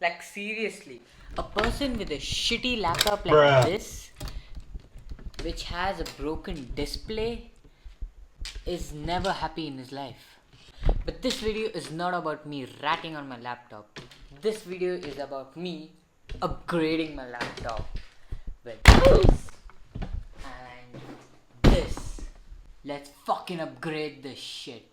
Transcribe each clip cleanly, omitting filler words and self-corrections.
Like seriously, a person with a shitty laptop like Bruh. this, which has a broken display, is never happy in his life. But this video is not about me ratting on my laptop. This video is about me upgrading my laptop with this and this. Let's fucking upgrade this shit.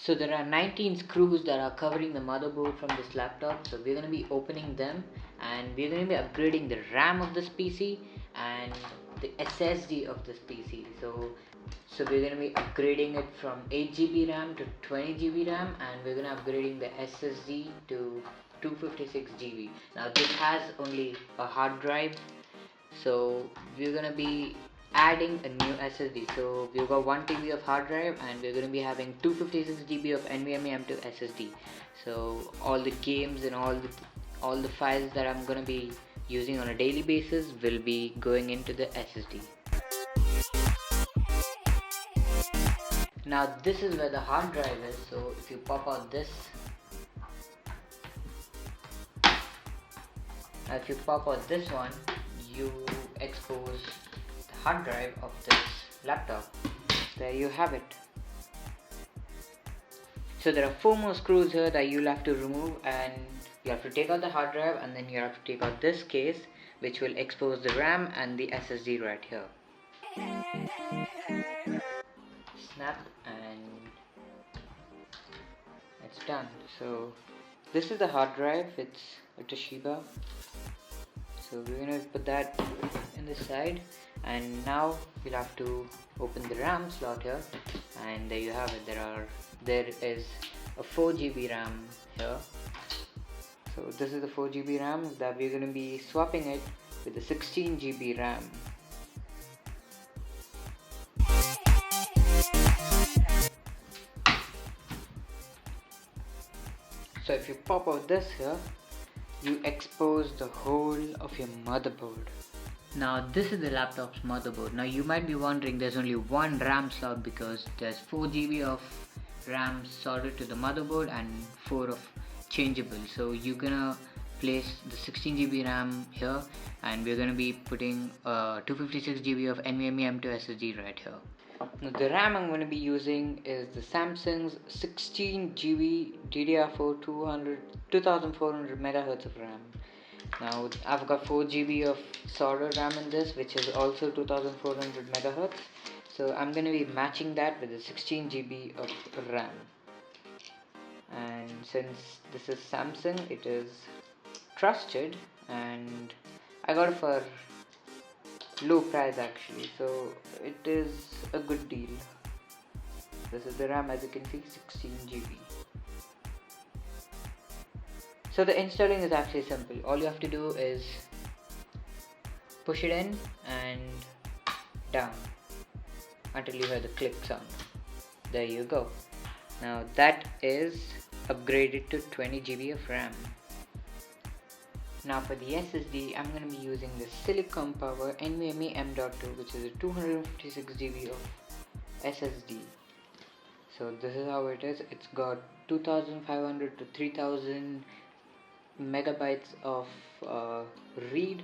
So there are 19 screws that are covering the motherboard from this laptop. So we're going to be opening them and we're going to be upgrading the RAM of this PC and the SSD of this PC. So we're going to be upgrading it from 8 GB RAM to 20 GB RAM, and we're going to upgrading the SSD to 256 GB. Now this has only a hard drive, so we're gonna be adding a new SSD. So we've got 1 TB of hard drive and we're gonna be having 256 GB of NVMe M2 SSD. So all the games and all the files that I'm gonna be using on a daily basis will be going into the SSD. Now this is where the hard drive is. So if you pop out this, one, you expose the hard drive of this laptop. There you have it. So there are 4 more screws here that you'll have to remove, and you have to take out the hard drive, and then you have to take out this case which will expose the RAM and the SSD right here. Snap, and it's done. So this is the hard drive. It's a Toshiba. So we're gonna put that in the side, and now we'll have to open the RAM slot here, and there you have it. There is a 4 GB RAM here. So this is the 4 GB RAM that we're gonna be swapping it with the 16 GB RAM. So if you pop out this here, you expose the whole of your motherboard. Now this is the laptop's motherboard. Now you might be wondering, there's only one RAM slot because there's 4 GB of RAM soldered to the motherboard and 4 of changeable. So you're gonna place the 16 GB RAM here, and we're gonna be putting 256 GB of NVMe M2 SSD right here. Now the RAM I'm going to be using is the Samsung's 16 GB DDR4 2400 MHz of RAM. Now I've got 4 GB of soldered RAM in this, which is also 2400 MHz. So I'm going to be matching that with the 16 GB of RAM. And since this is Samsung, it is trusted, and I got it for low price actually, so it is a good deal. This is the RAM, as you can see, 16 GB. So the installing is actually simple. All you have to do is push it in and down until you hear the click sound. There you go. Now that is upgraded to 20 GB of RAM. Now for the SSD, I'm going to be using the Silicon Power NVMe M.2, which is a 256 GB of SSD. So this is how it is. It's got 2500 to 3000 megabytes of read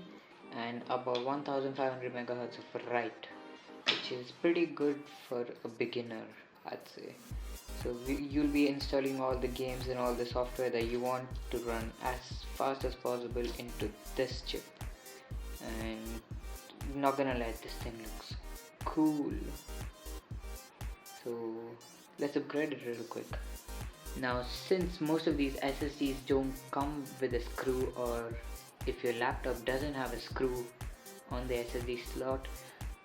and about 1500 megahertz of write, which is pretty good for a beginner, I'd say. So you'll be installing all the games and all the software that you want to run as fast as possible into this chip, and not gonna lie, this thing looks cool. So let's upgrade it real quick. Now since most of these SSDs don't come with a screw, or if your laptop doesn't have a screw on the SSD slot,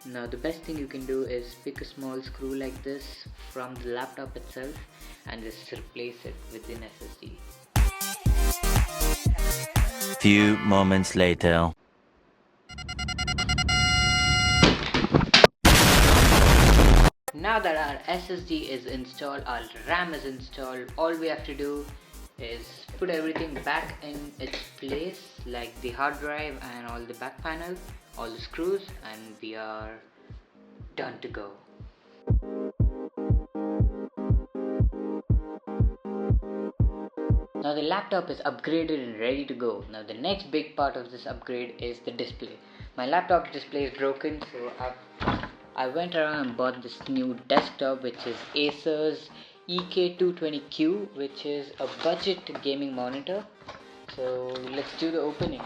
now the best thing you can do is pick a small screw like this from the laptop itself and just replace it with an SSD. Few moments later. Now that our SSD is installed, our RAM is installed, all we have to do is put everything back in its place, like the hard drive and all the back panel, all the screws, and we are done to go. Now the laptop is upgraded and ready to go. Now the next big part of this upgrade is the display. My laptop display is broken, so I went around and bought this new desktop, which is Acer's EK220Q, which is a budget gaming monitor. So let's do the opening.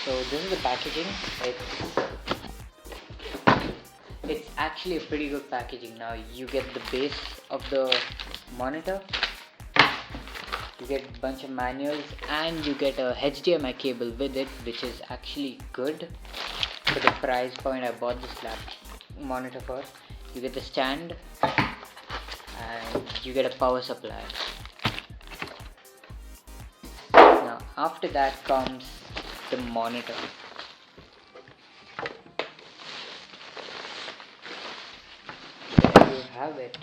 So this is the packaging. It's actually a pretty good packaging. Now you get the base of the monitor, you get a bunch of manuals, and you get a HDMI cable with it, which is actually good for the price point I bought this monitor for. You get the stand and you get a power supply. Now after that comes the monitor. There you have it.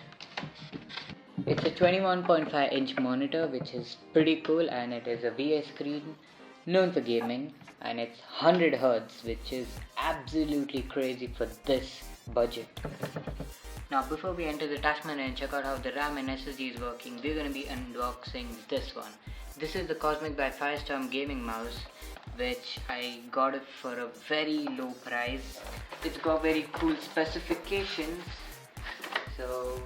It's a 21.5 inch monitor, which is pretty cool, and it is a VA screen known for gaming, and it's 100 Hz, which is absolutely crazy for this budget. Now before we enter the task manager and check out how the RAM and SSD is working, we're going to be unboxing this one. This is the Cosmic by Firestorm gaming mouse, which I got it for a very low price. It's got very cool specifications, so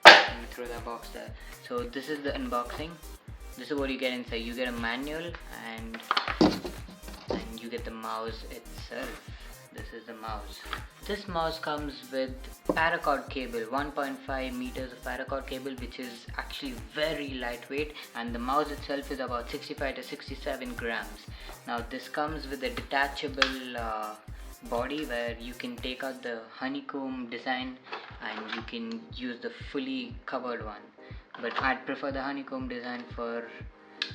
let me throw that box there. So this is the unboxing. This is what you get inside. You get a manual and you get the mouse itself. This is the mouse. This mouse comes with paracord cable, 1.5 meters of paracord cable, which is actually very lightweight, and the mouse itself is about 65 to 67 grams. Now this comes with a detachable body where you can take out the honeycomb design and you can use the fully covered one, but I'd prefer the honeycomb design for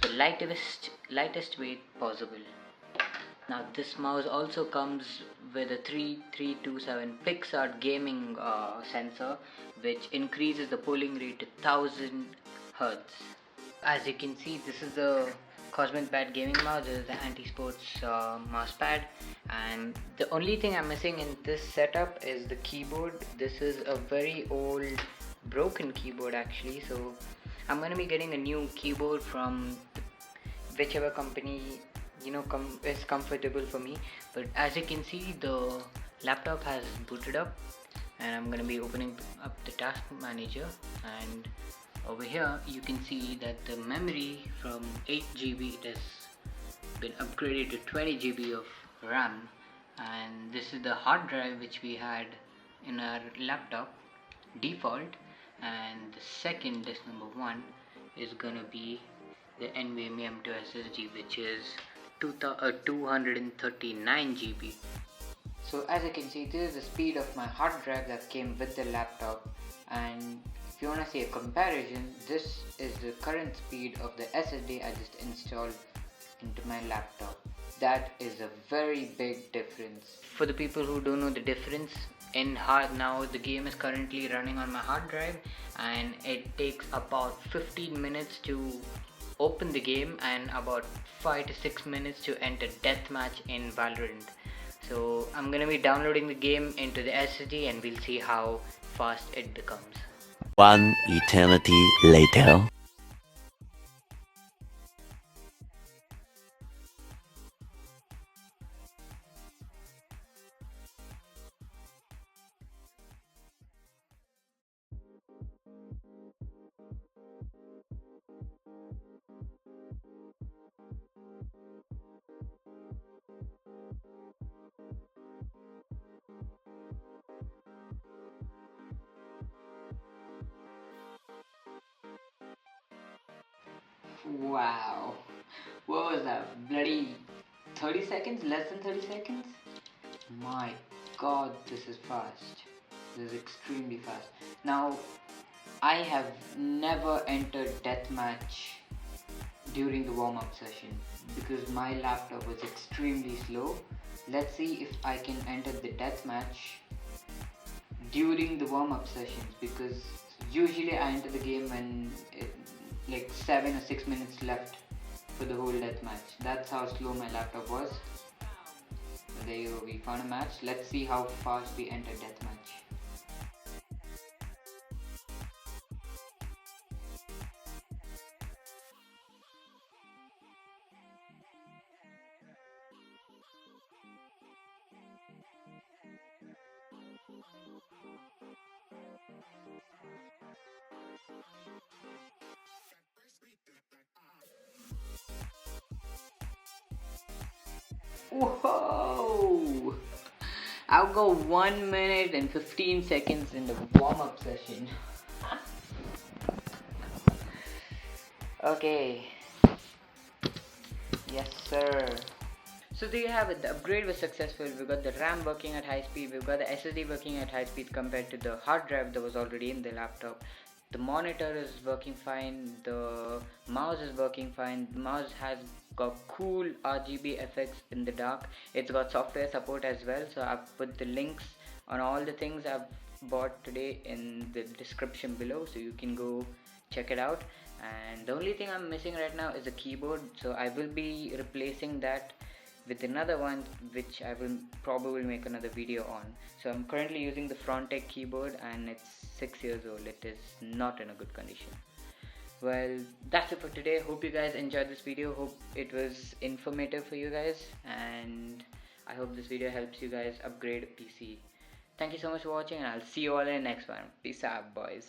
the lightest weight possible. Now this mouse also comes with a 3327 PixArt gaming sensor, which increases the polling rate to 1000 Hz. As you can see, this is the Cosmic Pad gaming mouse. This is the anti-sports mouse pad, and the only thing I'm missing in this setup is the keyboard. This is a very old broken keyboard actually, so I'm going to be getting a new keyboard from whichever company is comfortable for me. But as you can see, the laptop has booted up, and I'm going to be opening up the task manager, and over here you can see that the memory from 8 GB has been upgraded to 20 GB of RAM, and this is the hard drive which we had in our laptop default, and the second disk number 1 is gonna be the NVMe M2 SSD, which is 239 GB. So as you can see, this is the speed of my hard drive that came with the laptop, and if you want to see a comparison, this is the current speed of the SSD I just installed into my laptop. That is a very big difference. For the people who don't know the difference, now the game is currently running on my hard drive, and it takes about 15 minutes to open the game and about 5 to 6 minutes to enter deathmatch in Valorant. So I'm gonna be downloading the game into the SSD, and we'll see how fast it becomes. One eternity later. Wow, what was that? Bloody 30 seconds? Less than 30 seconds? My god, this is fast. This is extremely fast. Now, I have never entered deathmatch during the warm-up session because my laptop was extremely slow. Let's see if I can enter the deathmatch during the warm-up sessions, because usually I enter the game when like 7 or 6 minutes left for the whole deathmatch. That's how slow my laptop was. So there you go, we found a match. Let's see how fast we enter deathmatch. Whoa! I'll go 1 minute and 15 seconds in the warm-up session. Okay. Yes, sir. So there you have it. The upgrade was successful. We got the RAM working at high speed. We've got the SSD working at high speed compared to the hard drive that was already in the laptop. The monitor is working fine. The mouse is working fine. The mouse has got cool RGB effects in the dark. It's got software support as well. So I've put the links on all the things I've bought today in the description below, so you can go check it out. And the only thing I'm missing right now is a keyboard, so I will be replacing that with another one, which I will probably make another video on. So I'm currently using the Frontech keyboard and it's 6 years old. It is not in a good condition. Well, that's it for today. Hope you guys enjoyed this video. Hope it was informative for you guys, and I hope this video helps you guys upgrade a PC. Thank you so much for watching, and I'll see you all in the next one. Peace out, boys.